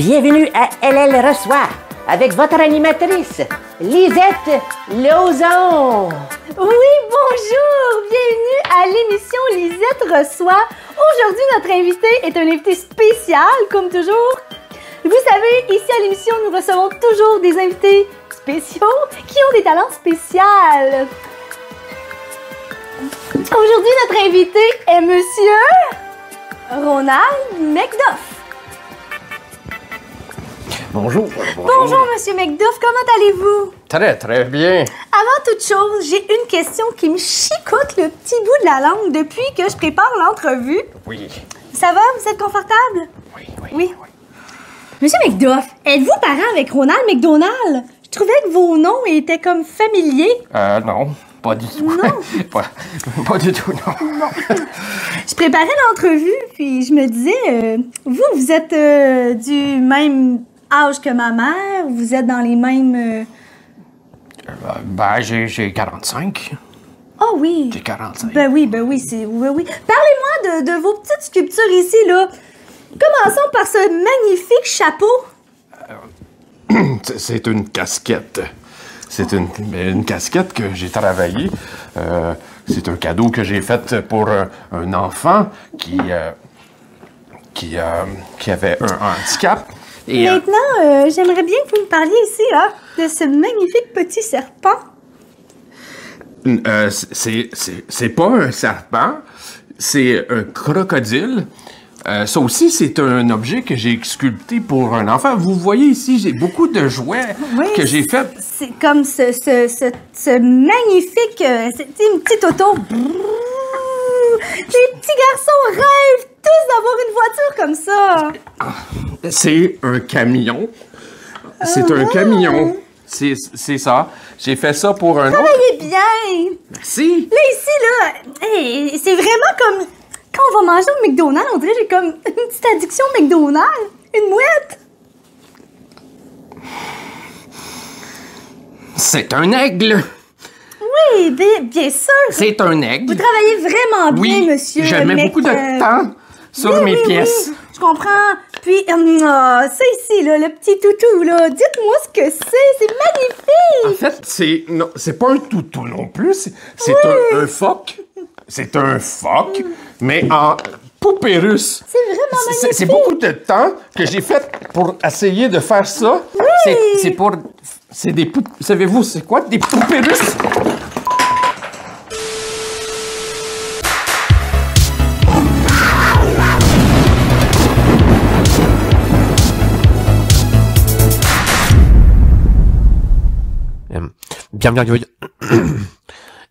Bienvenue à LL Reçoit avec votre animatrice, Lisette Lauzon. Oui, bonjour! Bienvenue à l'émission Lisette Reçoit. Aujourd'hui, notre invité est un invité spécial, comme toujours. Vous savez, ici à l'émission, nous recevons toujours des invités spéciaux qui ont des talents spéciaux. Aujourd'hui, notre invité est Monsieur Ronald McDuff. Bonjour. Bonjour, Monsieur McDuff, comment allez-vous? Très, très bien. Avant toute chose, j'ai une question qui me chicote le petit bout de la langue depuis que je prépare l'entrevue. Oui. Ça va? Vous êtes confortable? Oui. Monsieur McDuff, êtes-vous parent avec Ronald McDonald? Je trouvais que vos noms étaient comme familiers. Non, pas du tout. Non? pas du tout, non. Je préparais l'entrevue, puis je me disais, vous êtes du même âge que ma mère? Vous êtes dans les mêmes... J'ai 45. Oh oui! J'ai 45. Ben oui, oui. Parlez-moi de vos petites sculptures ici, là. Commençons par ce magnifique chapeau. C'est une casquette. C'est une casquette que j'ai travaillée. C'est un cadeau que j'ai fait pour un enfant qui avait un handicap. Et, maintenant, j'aimerais bien que vous me parliez ici, là, de ce magnifique petit serpent. C'est pas un serpent, c'est un crocodile. Ça aussi, c'est un objet que j'ai sculpté pour un enfant. Vous voyez ici, j'ai beaucoup de jouets que j'ai fait. C'est comme ce magnifique... c'est une petite auto. Les petits garçons rêvent tous d'avoir une voiture comme ça. C'est un camion. C'est un camion. C'est ça. J'ai fait ça pour un autre. Travaillez bien. Merci. Là, ici, là, hey, c'est vraiment comme... Quand on va manger au McDonald's, on dirait que j'ai comme une petite addiction au McDonald's. Une mouette. C'est un aigle. Oui, bien sûr. C'est un aigle. Vous travaillez vraiment bien, monsieur. Je mets beaucoup de temps sur mes pièces. Oui, je comprends. Puis, ça ici, là, le petit toutou, là, dites-moi ce que c'est magnifique. En fait, c'est pas un toutou non plus, c'est un phoque. C'est un phoque, mais en poupée russe. C'est vraiment magnifique. C'est beaucoup de temps que j'ai fait pour essayer de faire ça. Oui. C'est des poupées. Savez-vous, c'est quoi des poupées russes?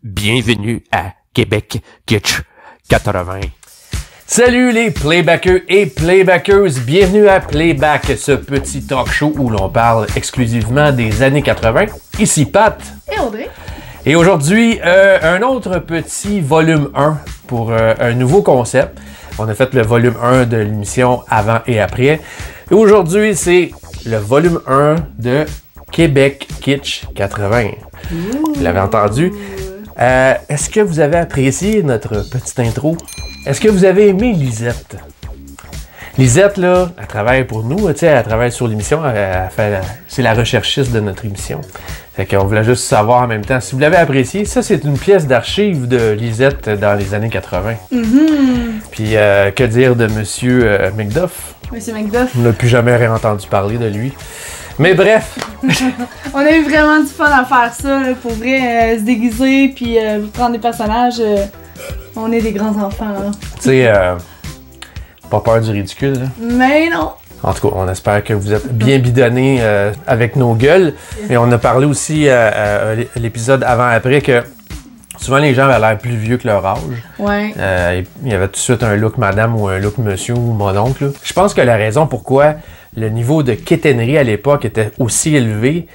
Bienvenue à Québec Kitsch 80. Salut les playbackers et playbackeuses, bienvenue à Playback, ce petit talk show où l'on parle exclusivement des années 80. Ici Pat. Et Audrey. Et aujourd'hui, un autre petit volume 1 pour un nouveau concept. On a fait le volume 1 de l'émission avant et après. Et aujourd'hui, c'est le volume 1 de Québec Kitsch 80. Vous l'avez entendu? Est-ce que vous avez apprécié notre petite intro? Est-ce que vous avez aimé Lisette? Lisette, là, elle travaille pour nous, tu sais, elle travaille sur l'émission, c'est la recherchiste de notre émission. Fait qu'on voulait juste savoir en même temps. Si vous l'avez apprécié, ça, c'est une pièce d'archive de Lisette dans les années 80. Puis, que dire de Monsieur McDuff? Monsieur McDuff. On n'a plus jamais réentendu parler de lui. Mais bref! On a eu vraiment du fun à faire ça, là, pour vrai, se déguiser, puis prendre des personnages. On est des grands enfants, là. Tu sais, pas peur du ridicule, là. Mais non! En tout cas, on espère que vous êtes bien bidonnés avec nos gueules. Et on a parlé aussi à l'épisode avant-après que souvent les gens avaient l'air plus vieux que leur âge. Ouais. Il y avait tout de suite un look madame ou un look monsieur ou mon oncle, là. Je pense que la raison pourquoi le niveau de quétainerie à l'époque était aussi élevé,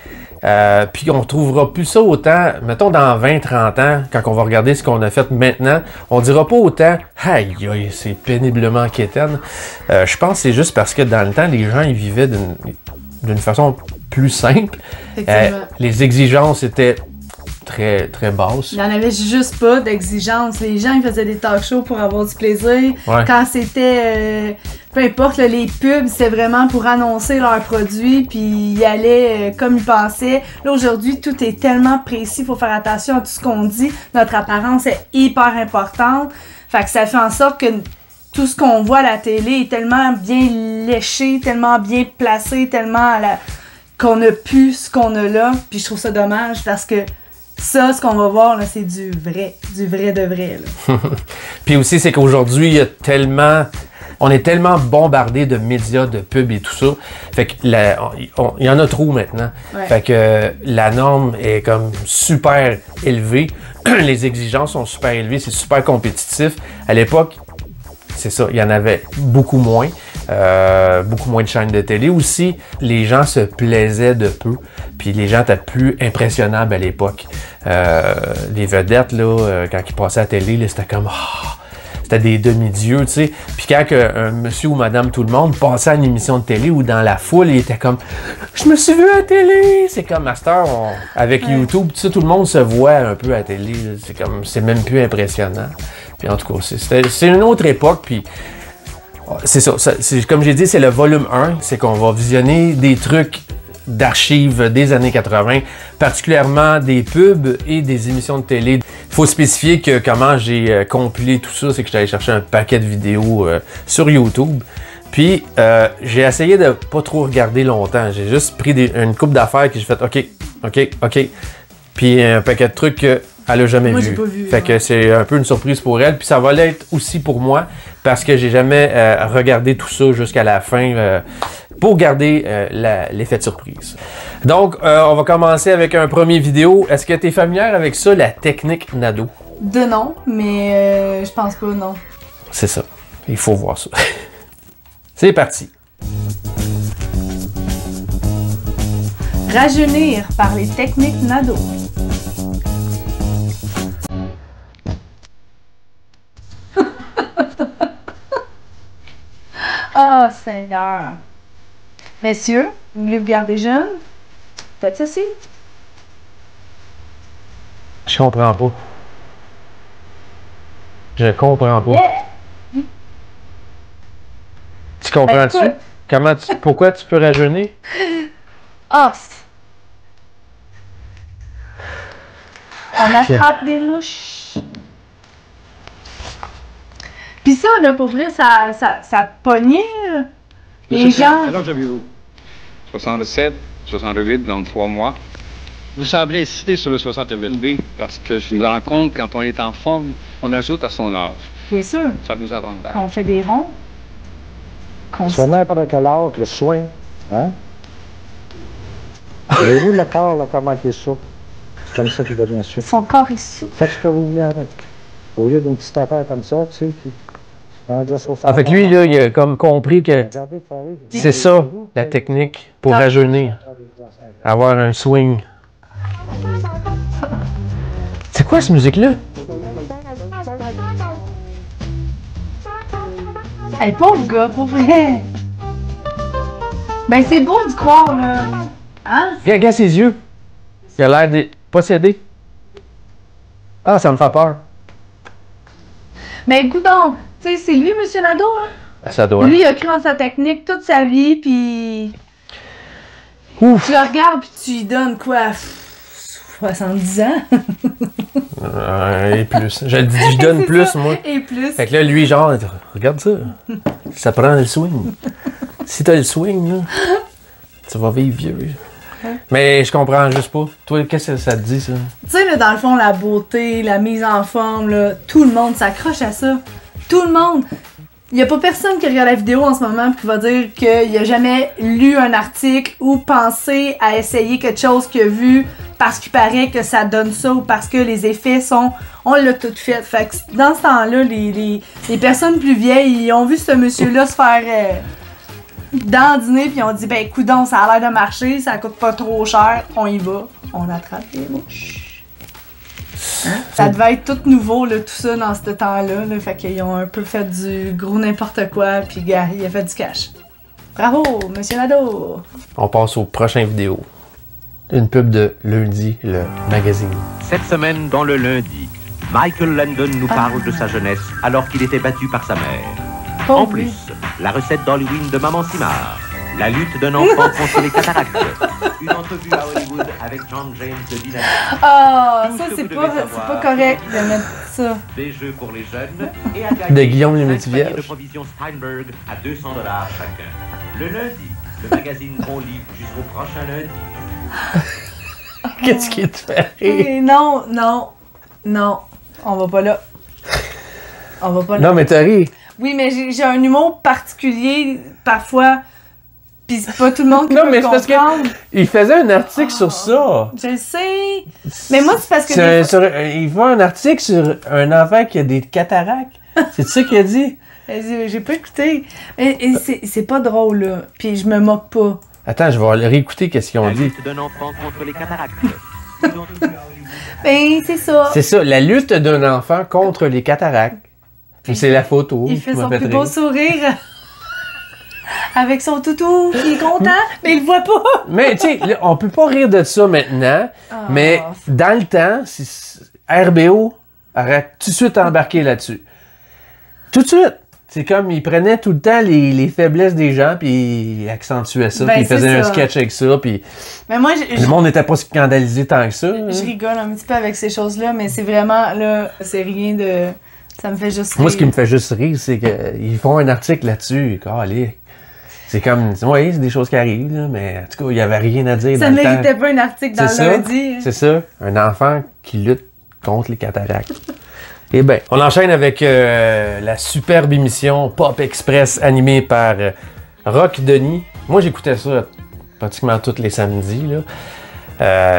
puis on trouvera plus ça autant, mettons dans 20-30 ans, quand on va regarder ce qu'on a fait maintenant, on dira pas autant « Aïe, aïe, c'est péniblement quétaine ». Je pense que c'est juste parce que dans le temps, les gens ils vivaient d'une façon plus simple. Les exigences étaient très, très basse. Il n'y en avait juste pas d'exigence. Les gens, ils faisaient des talk shows pour avoir du plaisir. Ouais. Quand c'était peu importe, là, les pubs, c'est vraiment pour annoncer leurs produits, puis ils allaient comme ils pensaient. Là, aujourd'hui, tout est tellement précis, il faut faire attention à tout ce qu'on dit. Notre apparence est hyper importante. Fait que ça fait en sorte que tout ce qu'on voit à la télé est tellement bien léché, tellement bien placé, tellement qu'on a plus ce qu'on a là. Puis je trouve ça dommage parce que ça, ce qu'on va voir, là, c'est du vrai de vrai. Là. Puis aussi, c'est qu'aujourd'hui, on est tellement bombardé de médias, de pubs et tout ça. Fait que il y en a trop maintenant. Ouais. Fait que la norme est comme super élevée. Les exigences sont super élevées, c'est super compétitif. À l'époque, c'est ça, il y en avait beaucoup moins de chaînes de télé aussi. Les gens se plaisaient de peu, puis les gens étaient plus impressionnables à l'époque. Les vedettes, là, quand ils passaient à la télé, là, c'était comme... c'était des demi-dieux, tu sais. Puis quand un monsieur ou madame tout le monde passait à une émission de télé ou dans la foule, il était comme « Je me suis vu à la télé! » C'est comme Master, avec YouTube, tu sais, tout le monde se voit un peu à la télé. C'est même plus impressionnant. Puis en tout cas, c'est une autre époque, puis c'est ça. Comme j'ai dit, c'est le volume 1, c'est qu'on va visionner des trucs d'archives des années 80, particulièrement des pubs et des émissions de télé. Il faut spécifier que comment j'ai compilé tout ça, c'est que j'allais chercher un paquet de vidéos sur YouTube. Puis j'ai essayé de pas trop regarder longtemps. J'ai juste pris une coupe d'affaires que j'ai fait OK. Puis un paquet de trucs qu'elle a jamais vu. J'ai pas vu. Fait que c'est un peu une surprise pour elle. Puis ça va l'être aussi pour moi parce que j'ai jamais regardé tout ça jusqu'à la fin pour garder l'effet de surprise. Donc, on va commencer avec un premier vidéo. Est-ce que tu es familière avec ça, la technique Nadeau? De non, mais je pense pas, non. C'est ça. Il faut voir ça. C'est parti. Rajeunir par les techniques Nadeau. Oh, Seigneur. Messieurs, vous voulez vous garder jeune? Faites ceci. Je comprends pas. Je comprends pas. Yeah. Tu comprends-tu? Pourquoi tu peux rajeunir? Oh. On attrape des louches. Pis ça, là, pour vrai, ça pognait les gens. Quel âge avez-vous? 67, 68 dans 3 mois. Vous semblez insister sur le 68. Oui, parce que je me rends compte, quand on est en forme, on ajoute à son âge. Bien sûr. Ça nous avantage. On fait des ronds. Sur n'importe quel âge, le soin, hein? Avez-vous le corps, là, comment il est ça? C'est comme ça qu'il devient sûr. Son corps ici. Faites ce que vous voulez avec. Au lieu d'une petite affaire comme ça, tu sais, puis... Avec lui, là, il a comme compris que c'est ça, la technique pour rajeunir. Avoir un swing. C'est quoi cette musique-là? Hey, pauvre gars, pour vrai. Ben, c'est beau d'y croire, là. Hein? Regarde ses yeux. Il a l'air de possédé. Ah, ça me fait peur. Mais écoute donc, tu sais, c'est lui, M. Nadeau, hein? Ça doit. Lui, il a cru en sa technique toute sa vie, puis... Ouf! Tu le regardes, puis tu lui donnes quoi? 70 ans? Et plus. Je donne plus, ça. moi. Et plus. Fait que là, lui, genre, regarde ça. Ça prend le swing. Si t'as le swing, là, tu vas vivre vieux. Mais je comprends juste pas. Toi, qu'est-ce que ça te dit, ça? Tu sais, là, dans le fond, la beauté, la mise en forme, là, tout le monde s'accroche à ça. Tout le monde. Il n'y a pas personne qui regarde la vidéo en ce moment et qui va dire qu'il n'a jamais lu un article ou pensé à essayer quelque chose qu'il a vu parce qu'il paraît que ça donne ça ou parce que les effets sont... On l'a tout fait. Fait que dans ce temps-là, les personnes plus vieilles, ils ont vu ce monsieur-là se faire dandiner puis ils ont dit « Ben, coudonc, ça a l'air de marcher, ça coûte pas trop cher, on y va. » On attrape les mouches. Hein? Ça devait être tout nouveau, là, tout ça, dans ce temps-là. Là, fait qu'ils ont un peu fait du gros n'importe quoi, puis gars, il a fait du cash. Bravo, Monsieur Nadeau! On passe aux prochaines vidéos. Une pub de Lundi, le magazine. Cette semaine, dans le Lundi, Michael Landon nous parle de sa jeunesse alors qu'il était battu par sa mère. En plus, la recette d'Halloween de Maman Simard, la lutte d'un enfant contre les cataractes, une entrevue à Hollywood avec John James de Dynamite. Ah, ça, c'est pas correct de mettre ça. Des jeux pour les jeunes et à gagner De Guillaume les 5 Métivierges. paniers de provisions Steinberg à 200$ chacun. Le lundi, le magazine qu'on lit jusqu'au prochain lundi. Qu'est-ce qui te fait rire? Et non, on va pas là. On va pas là. Non, mais t'as ri. Oui, mais j'ai un humour particulier parfois, pis c'est pas tout le monde qui Non, peut mais le c'est parce comprendre. qu'il faisait un article sur ça. Je le sais. Mais moi, c'est parce que... Il fait un article sur un enfant qui a des cataractes. C'est ça qu'il a dit? J'ai pas écouté. Et c'est pas drôle, là. Puis je me moque pas. Attends, je vais aller réécouter qu'est-ce qu'ils ont La dit. lutte d'un enfant contre les cataractes. Ben, c'est ça. C'est ça, la lutte d'un enfant contre les cataractes. Puis c'est la photo. Il fait qui m'a son plus rire. beau sourire avec son toutou qui est content, mais il le voit pas. Mais tu sais, là, on peut pas rire de ça maintenant, mais dans le temps, RBO aurait tout de suite embarqué là-dessus. Tout de suite. C'est comme, il prenait tout le temps les faiblesses des gens, puis il accentuait ça, Ben, puis il faisait c'est un ça. sketch avec ça, puis Mais moi, le monde n'était pas scandalisé tant que ça. hein. je rigole un petit peu avec ces choses-là, mais c'est vraiment, là, c'est rien de... Ça me fait juste rire. Moi, ce qui me fait juste rire, c'est qu'ils font un article là-dessus. Allez. C'est comme, oui, c'est des choses qui arrivent, là, mais en tout cas, il n'y avait rien à dire Ça dans ne le temps. méritait pas un article dans C'est le ça, lundi. c'est ça. Un enfant qui lutte contre les cataractes. Eh bien, on enchaîne avec la superbe émission Pop Express animée par Rock Denis. Moi, j'écoutais ça pratiquement tous les samedis, là.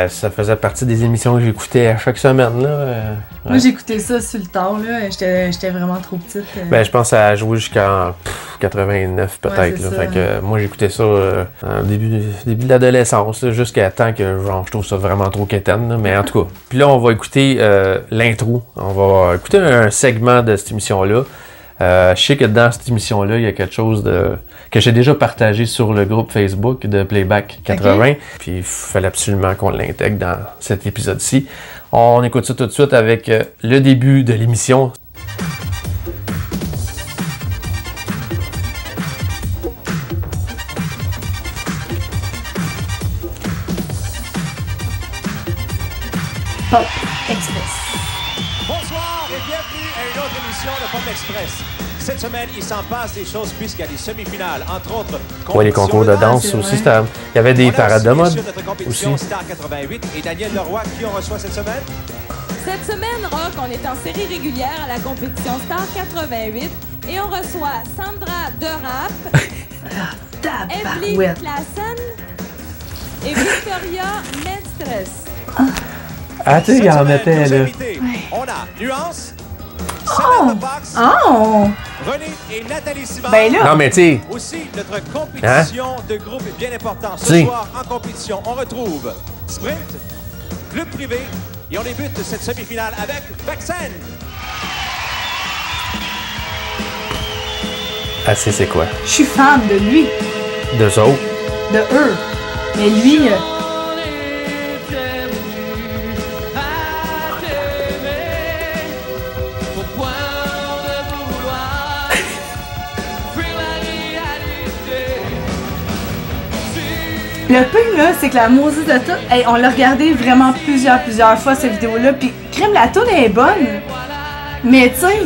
Ça faisait partie des émissions que j'écoutais à chaque semaine, là. Moi, j'écoutais ça sur le tard, là. J'étais vraiment trop petite. Ben, je pense que ça a joué jusqu'en 89 peut-être. Ouais, c'est là. ça. Fait que moi j'écoutais ça au début de l'adolescence, là, jusqu'à temps que genre, je trouve ça vraiment trop quétaine. Là. Mais en tout cas. Puis là, on va écouter l'intro. On va écouter un segment de cette émission-là. Je sais que dans cette émission-là, il y a quelque chose que j'ai déjà partagé sur le groupe Facebook de Playback 80. Puis il fallait absolument qu'on l'intègre dans cet épisode-ci. On écoute ça tout de suite avec le début de l'émission. Pop Express. Bonsoir et bienvenue à une autre émission de Pop Express. Cette semaine, il s'en passe des choses puisqu'il y a des semi-finales, entre autres. Ouais, les concours de danse c'est aussi, vrai. il y avait des On a parades de aussi, bien mode sûr, notre compétition aussi. Star 88 et Daniel Leroy qui on reçoit cette semaine. Cette semaine, Rock, on est en série régulière à la compétition Star 88 et on reçoit Sandra de Rap, Evelyn Tabarouette. Klassen et Victoria Mestres. Ah, tu sais, il y Cette en semaine, mettait, nos là. invités, on a Nuance, Samantha Fox, Oh! René et Nathalie Simard. Ben là! Non, mais tu sais, Aussi, notre compétition de groupe est bien importante. Ce Si. soir, en compétition, on retrouve Sprint, Club Privé, et on débute cette semi-finale avec Vaccine. ah, c'est quoi? Je suis fan de lui, Deux autres. de eux. Mais lui, le pire, là, c'est que la maudite de tout, hey, on l'a regardé vraiment plusieurs fois, cette vidéo-là, puis crème, la toune est bonne. Mais tu sais,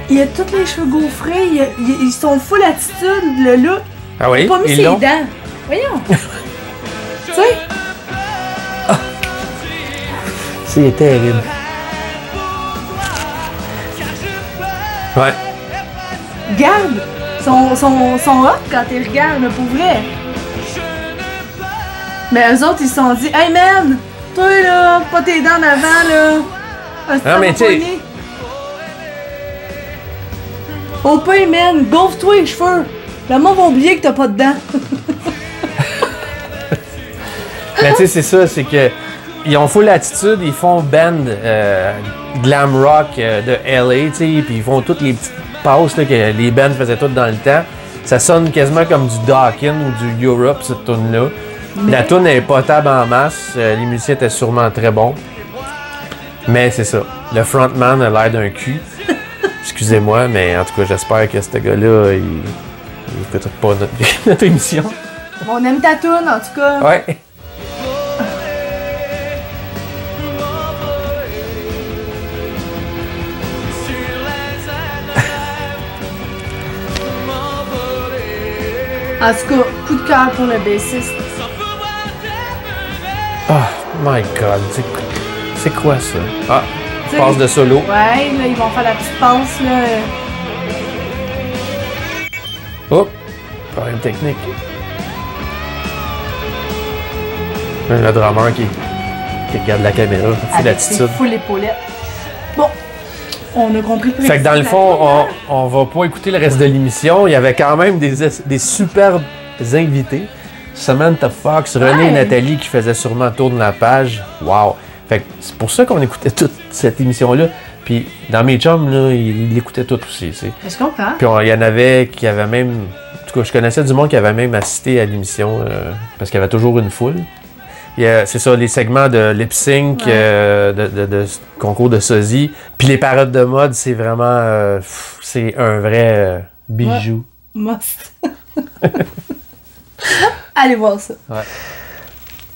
il a tous les cheveux gaufrés, ils sont full attitude, le look. Ah oui? Il a pas mis Ils ses l'ont? dents. Voyons. Tu sais, C'est terrible. Ouais. regarde, sont hot quand ils regardent, là, pour vrai. Mais eux autres, ils se sont dit, hey man, toi là, pas tes dents en avant là. Ah, ça mais va tu sais- pogner. Au pain, man, gonfle-toi les cheveux. Le monde va oublier que t'as pas de dents. Mais tu sais, c'est ça, c'est que ils ont full attitude, ils font band glam rock de LA, tu sais, puis ils font toutes les petites passes là, que les bands faisaient toutes dans le temps. Ça sonne quasiment comme du Dawkins ou du Europe, cette tune-là. La tune est potable en masse. Les musiciens étaient sûrement très bons. Mais c'est ça. Le frontman a l'air d'un cul. Excusez-moi, mais en tout cas, j'espère que ce gars-là, il écoutera pas notre émission. On aime ta toune, en tout cas. Ouais. En tout cas, coup de cœur pour le bassiste. Oh my god, c'est quoi ça? Ah, passe de solo. Ouais, là, ils vont faire la petite passe, là. Oh, problème technique. Le drummer qui regarde la caméra, c'est l'attitude. C'est full épaulette. Bon, on a compris. Fait que dans le fond, on va pas écouter le reste de l'émission. Il y avait quand même des superbes invités. Samantha Fox, René et Nathalie qui faisaient sûrement le tour de la page. Wow! Fait que c'est pour ça qu'on écoutait toute cette émission-là. Puis dans mes chums, là, ils l'écoutaient tout aussi. Je comprends. Puis il y en avait qui avaient même... En tout cas, je connaissais du monde qui avait même assisté à l'émission parce qu'il y avait toujours une foule. C'est ça, les segments de lip-sync, de concours de sosie. Puis les parades de mode, c'est vraiment... c'est un vrai bijou. Must. Allez voir ça. Ouais.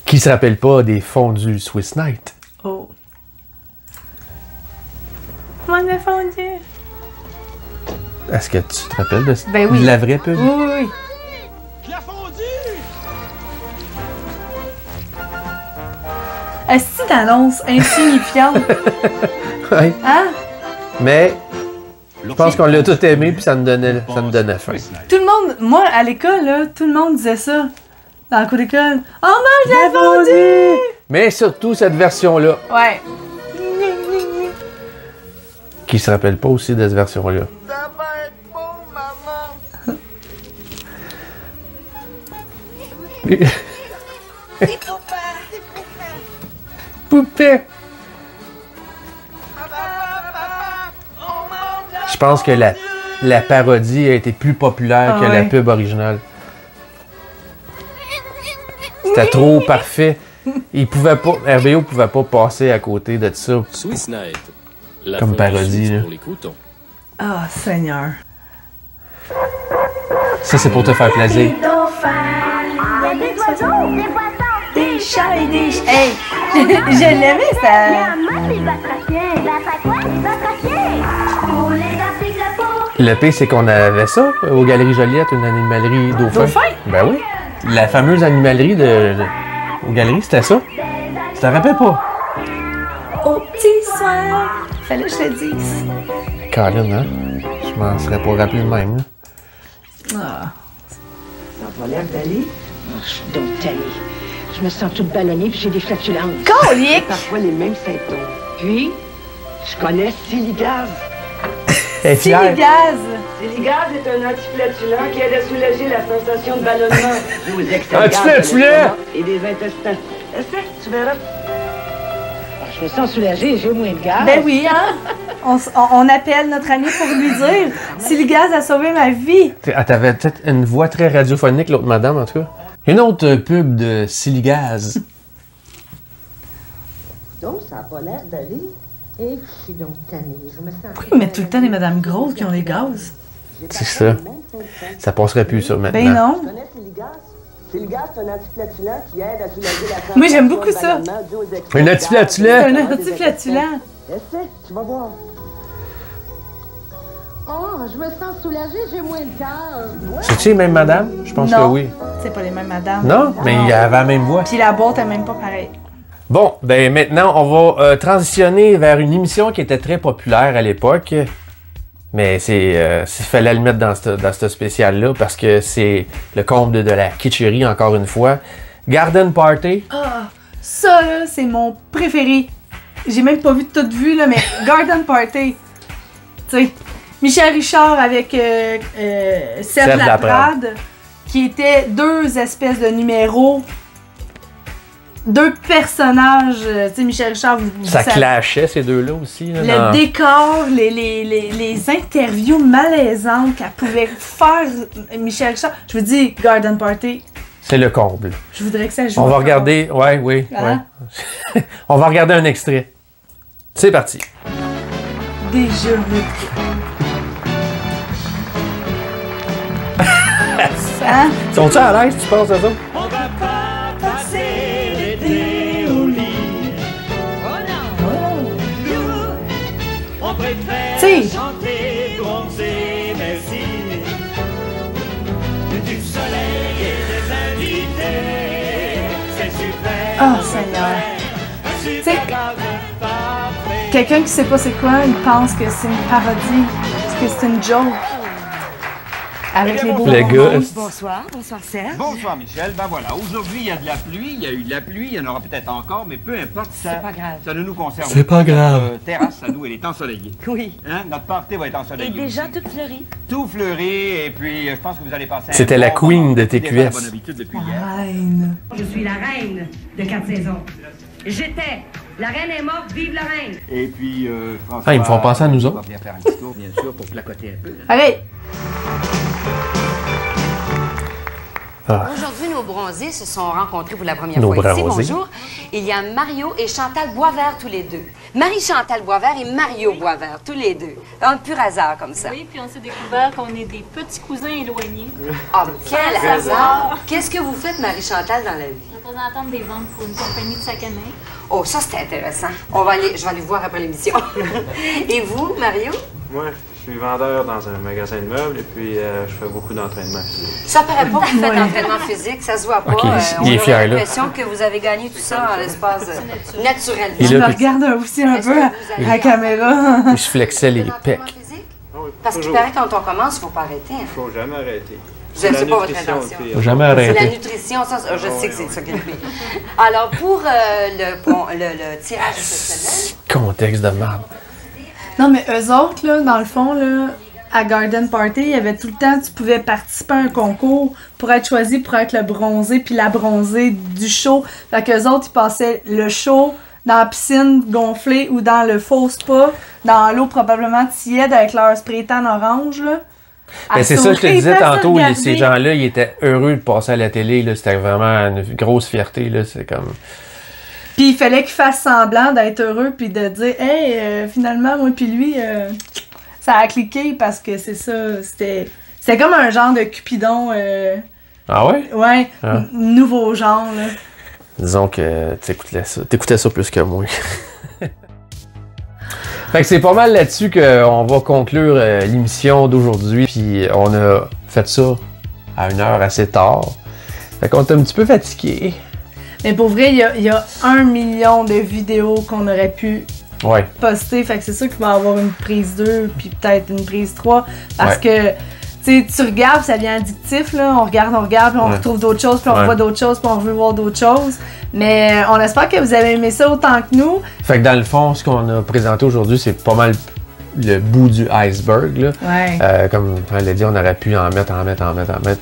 Qui se rappelle pas des fondus Swiss Night? Oh. Mon fondu. Est-ce que tu te rappelles de oui. la vraie pub? Oui. La fondue! Est-ce que d'annonce insignifiante? Oui. Hein? Mais je pense qu'on l'a tout aimé puis ça nous donnait faim. Tout le monde, moi à l'école, là, tout le monde disait ça. Dans le cours d'école. On mange la fondue! Mais surtout cette version-là. Ouais. Qui se rappelle pas aussi de cette version-là. Ça va être bon, maman! Poupée! Je pense que la parodie a été plus populaire que la pub originale. C'était trop parfait. RBO pouvait pas passer à côté de ça. Swiss Night. Comme parodie, là. Ah, Seigneur. Ça, c'est pour te faire plaisir. Des dauphins, des oiseaux, des poissons, des chats et des chiens. Hey! Je l'aimais, ça. Le pire, c'est qu'on avait ça aux Galeries Joliette, une animalerie dauphin. Dauphin? Ben oui. La fameuse animalerie aux Galeries, c'était ça. Tu t'en rappelles pas? Au petit soir. Fallait que je te dise. Colin, hein? Je m'en serais pas rappelé de même, là. Ah. Ça va l'air d'aller? Je suis donc tannée. Je me sens toute ballonnée puis j'ai des flatulences. Colique! Parfois les mêmes symptômes. Puis, je connais Siligaz. Siligaz! Siligaz est un antiflatulent qui aide à soulager la sensation de ballonnement. Joue aux extérieurs Antiflatulent! Et des intestins. Essaie, tu verras. Je me sens soulagée, j'ai moins de gaz. Ben oui, hein? On appelle notre ami pour lui dire Siligaz a sauvé ma vie. T'avais peut-être une voix très radiophonique, l'autre madame, en tout cas. Une autre pub de Siligaz. Donc, ça n'a pas l'air d'aller. Et je suis donc tannée. Je me sens... Pourquoi ils mettent tout le temps des madames grosses qui ont les gaz? C'est ça. Ça passerait plus, ça, maintenant. Ben non. Tu connais Siligaz? Siligaz, c'est un antiflatulent qui aide à soulager la sensation. Moi, j'aime beaucoup ça. Un antiflatulent? C'est un antiflatulent. Essaie, tu vas voir. Oh, je me sens soulagée, j'ai moins de cœur. C'est-tu les mêmes madames? Je pense que oui. C'est pas les mêmes madames. Non, mais il y avait la même voix. Puis la boîte est même pas pareille. Bon, ben maintenant, on va transitionner vers une émission qui était très populaire à l'époque. Mais il fallait le mettre dans ce spécial-là parce que c'est le comble de la kitscherie, encore une fois. Garden Party. Ah, ça, là, c'est mon préféré. J'ai même pas vu toute vue, là, mais Garden Party. Tu sais, Michel Richard avec Seth Laprade, qui étaient deux espèces de numéros deux personnages, tu sais, Michel Richard, ça clashait ces deux-là aussi. Là, le décor, les interviews malaisantes qu'elle pouvait faire, Michel Richard. Je vous dis, Garden Party. C'est le comble. Je voudrais que ça joue. On va regarder, oui. On va regarder un extrait. C'est parti. Déjà vu. Hein? Sont-ils à l'aise, tu penses à ça? On va pas passer l'été au lit. On préfère chanter, bronzer, merci. Du soleil et des invités, c'est super. Oh Seigneur. Tu sais, quelqu'un qui sait pas c'est quoi, il pense que c'est une parodie, que c'est une joke. Avec les beaux gars. Bonsoir Serge. Bonsoir Michel, ben voilà, aujourd'hui il y a de la pluie, il y a eu de la pluie, il y en aura peut-être encore, mais peu importe, ça, pas grave. Ça ne nous concerne pas. C'est pas grave. Notre terrasse à nous, elle est ensoleillée. Oui. Hein? Notre party va être ensoleillée. Et déjà aussi. tout fleuri. Tout fleuri, et puis je pense que vous allez passer C'était la queen de TQS. bonne habitude depuis hier. Reine. Je suis la reine de 4 saisons. J'étais. La reine est morte, vive la reine! Et puis François... ils me font penser à nous autres. On va bien faire un petit tour, bien sûr, pour placoter un peu. Allez! Aujourd'hui, nos bronzés se sont rencontrés pour la première Nos fois ici. bronzés. Bonjour. Il y a Mario et Chantal Boisvert tous les deux. Marie-Chantal Boisvert et Mario Boisvert, tous les deux. Un pur hasard comme ça. Oui, puis on s'est découvert qu'on est des petits cousins éloignés. Ah, quel hasard! Qu'est-ce que vous faites, Marie-Chantal, dans la vie? Représentante des ventes pour une compagnie de sac à main. Oh, ça, c'était intéressant. Je vais aller voir après l'émission. Et vous, Mario? Moi, je suis vendeur dans un magasin de meubles et puis je fais beaucoup d'entraînement physique. Ça paraît pas que vous faites d'entraînement physique, ça se voit pas. Okay, on il est fier, a là. l'impression que vous avez gagné tout ça en l'espace naturellement. Je me regarde aussi un peu à la caméra. Il se flexait les pecs. Parce qu'il paraît que quand on commence, il ne faut pas arrêter. Il faut jamais arrêter. C'est pas votre intention. Faut jamais arrêter. C'est la nutrition, ça, je sais que c'est ça qui est pris. Alors, pour le tirage de cette semaine... Contexte de merde. Non, mais eux autres, là, dans le fond, là, à Garden Party, il y avait tout le temps, tu pouvais participer à un concours pour être choisi pour être le bronzé puis la bronzée du show. Fait qu'eux autres, ils passaient le show dans la piscine gonflée ou dans le faux spa, dans l'eau probablement tiède avec leur spray tan orange, là. Ben, c'est ça que je te disais tantôt, ces gens-là, ils étaient heureux de passer à la télé, là, c'était vraiment une grosse fierté, là, c'est comme... Puis il fallait qu'ils fassent semblant d'être heureux puis de dire « Hey, finalement, moi puis lui, ça a cliqué parce que c'est ça, c'était comme un genre de Cupidon. Ah ouais? Ouais, nouveau genre, là. Disons que t'écoutais ça plus que moi. Fait que c'est pas mal là-dessus qu'on va conclure l'émission d'aujourd'hui. Puis on a fait ça à une heure assez tard. Fait qu'on est un petit peu fatigué. Mais pour vrai, il y a 1 million de vidéos qu'on aurait pu poster. Fait que c'est sûr qu'il va y avoir une prise 2 puis peut-être une prise 3. Parce que tu regardes, ça devient addictif. Là. On regarde, puis on retrouve d'autres choses, puis on revoit d'autres choses, puis on veut voir d'autres choses. Mais on espère que vous avez aimé ça autant que nous. Fait que dans le fond, ce qu'on a présenté aujourd'hui, c'est pas mal le bout du iceberg. Là. Ouais. Comme elle l'a dit, on aurait pu en mettre,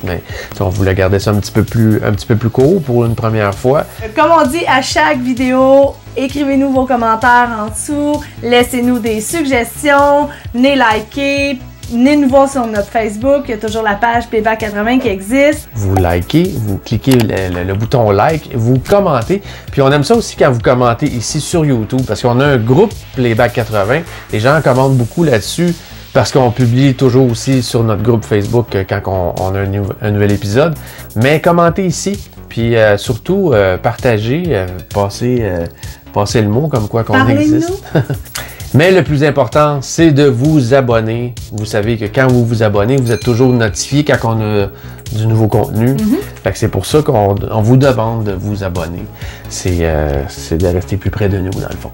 mais on voulait garder ça un petit peu plus court pour une première fois. Comme on dit à chaque vidéo, écrivez-nous vos commentaires en dessous, laissez-nous des suggestions, venez liker, venez nous voir sur notre Facebook, il y a toujours la page Playback 80 qui existe. Vous likez, vous cliquez le bouton like, vous commentez. Puis on aime ça aussi quand vous commentez ici sur YouTube parce qu'on a un groupe Playback 80. Les gens commentent beaucoup là-dessus parce qu'on publie toujours aussi sur notre groupe Facebook quand on a un nouvel épisode. Mais commentez ici, puis surtout partagez, passez le mot comme quoi qu'on existe. Mais le plus important, c'est de vous abonner. Vous savez que quand vous vous abonnez, vous êtes toujours notifié quand on a du nouveau contenu. Fait que c'est pour ça qu'on vous demande de vous abonner. C'est de rester plus près de nous, dans le fond.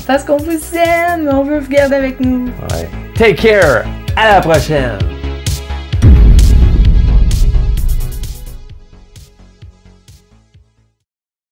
Parce qu'on vous aime, on veut vous garder avec nous. Ouais. Take care! À la prochaine!